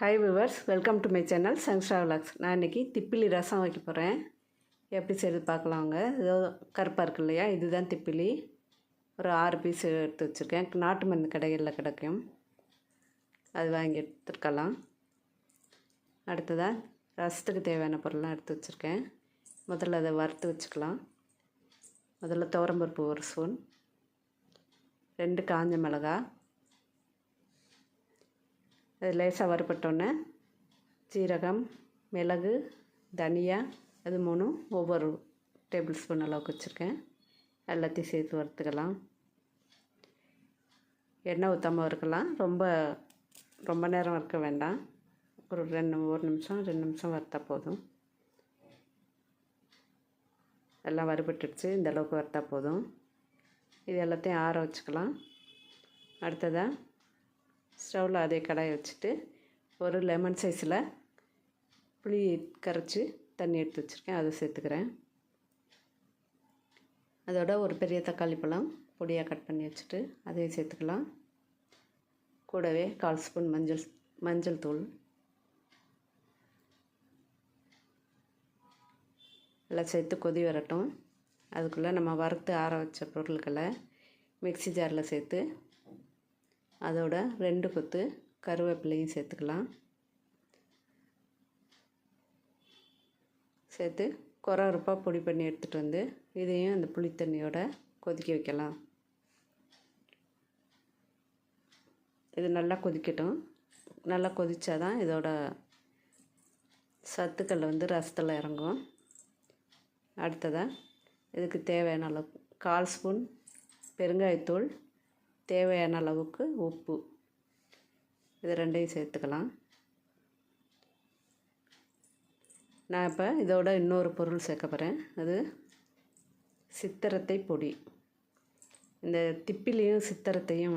Hi viewers, welcome to my channel சங்ஸ்டா vlogs. நான் இன்றைக்கி திப்பிலி ரசம் வைக்க போகிறேன். எப்படி செய்கிறது பார்க்கலாங்க. ஏதோ கருப்பாக இருக்கு இல்லையா, இதுதான் திப்பிலி. ஒரு 6 பீஸ் எடுத்து வச்சுருக்கேன். நாட்டு மருந்து கடைகளில் கிடைக்கும், அது வாங்கி எடுத்துருக்கலாம். அடுத்ததாக ரசத்துக்கு தேவையான பொருள்லாம் எடுத்து வச்சுருக்கேன். முதல்ல அதை வறுத்து வச்சுக்கலாம். முதல்ல துவரம்பருப்பு 1 ஸ்பூன், 2 காஞ்ச மிளகாய், அது லேசாக வறுபட்டோன்னே சீரகம், மிளகு, தனியா, அது 3 ஒவ்வொரு டேபிள் ஸ்பூன் அளவுக்கு வச்சுருக்கேன். எல்லாத்தையும் சேர்த்து வறுத்துக்கலாம். எண்ணெய் ஊற்றாமல் வறுக்கலாம். ரொம்ப நேரம் வறுக்க வேண்டாம். ஒரு 1 நிமிஷம் 2 நிமிஷம் வறுத்தா போதும். எல்லாம் வறுபட்டுடுச்சு. இந்த அளவுக்கு வறுத்தா போதும். இது எல்லாத்தையும் ஆற வச்சுக்கலாம். அடுத்ததாக ஸ்டவ்வில் அதே கடாயை வச்சுட்டு ஒரு லெமன் சைஸில் புளி கரைச்சி தண்ணி எடுத்து வச்சுருக்கேன், அதை சேர்த்துக்கிறேன். அதோட ஒரு பெரிய தக்காளி பழம் பொடியாக கட் பண்ணி வச்சுட்டு அதையும் சேர்த்துக்கலாம். கூடவே 1/4 ஸ்பூன் மஞ்சள் தூள், எல்லாம் சேர்த்து கொதி வரட்டும். அதுக்குள்ளே நம்ம வறுத்து ஆற வச்ச பொருட்களை மிக்ஸி ஜாரில் சேர்த்து அதோட 2 கொத்து கருவேப்பிலையும் சேர்த்துக்கலாம். சேர்த்து கொரகொரப்பாக பொடி பண்ணி எடுத்துகிட்டு வந்து இதையும் அந்த புளி தண்ணியோட கொதிக்க வைக்கலாம். இது நல்லா கொதிக்கட்டும். நல்லா கொதித்தாதான் இதோட சத்துக்கள் ரசத்தில் இறங்கும். அடுத்ததாக இதுக்கு தேவையான அளவு 1/4 ஸ்பூன் பெருங்காயத்தூள், தேவையான அளவுக்கு உப்பு, இது 2ஐயும் சேர்த்துக்கலாம். நான் இப்போ இதோட இன்னொரு பொருள் சேர்க்க போகிறேன். அது சித்திரத்தை பொடி. இந்த திப்பிலியும் சித்திரத்தையும்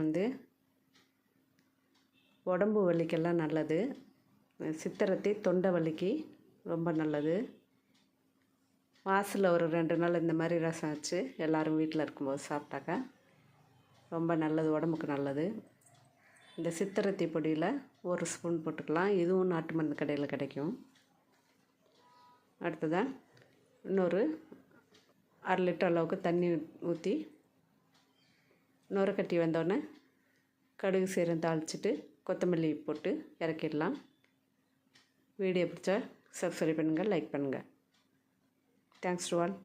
உடம்பு வலிக்கெல்லாம் நல்லது. சித்திரத்தை தொண்டை வலிக்கு ரொம்ப நல்லது. மாதத்தில் ஒரு 2 நாள் இந்த மாதிரி ரசம் வச்சு எல்லோரும் வீட்டில் இருக்கும்போது சாப்பிட்டாக்கா ரொம்ப நல்லது, உடம்புக்கு நல்லது. இந்த சித்திரத்தை பொடியில் 1 ஸ்பூன் போட்டுக்கலாம். இதுவும் நாட்டு மருந்து கடையில் கிடைக்கும். அடுத்ததாக இன்னொரு 1/2 லிட்டர் அளவுக்கு தண்ணி ஊற்றி நுரக்கட்டி வந்தோடனே கடுகு சீரகம் தாளிச்சிட்டு கொத்தமல்லி போட்டு இறக்கிடலாம். வீடியோ பிடிச்சா சப்ஸ்கிரைப் பண்ணுங்கள், லைக் பண்ணுங்கள். Thanks to all.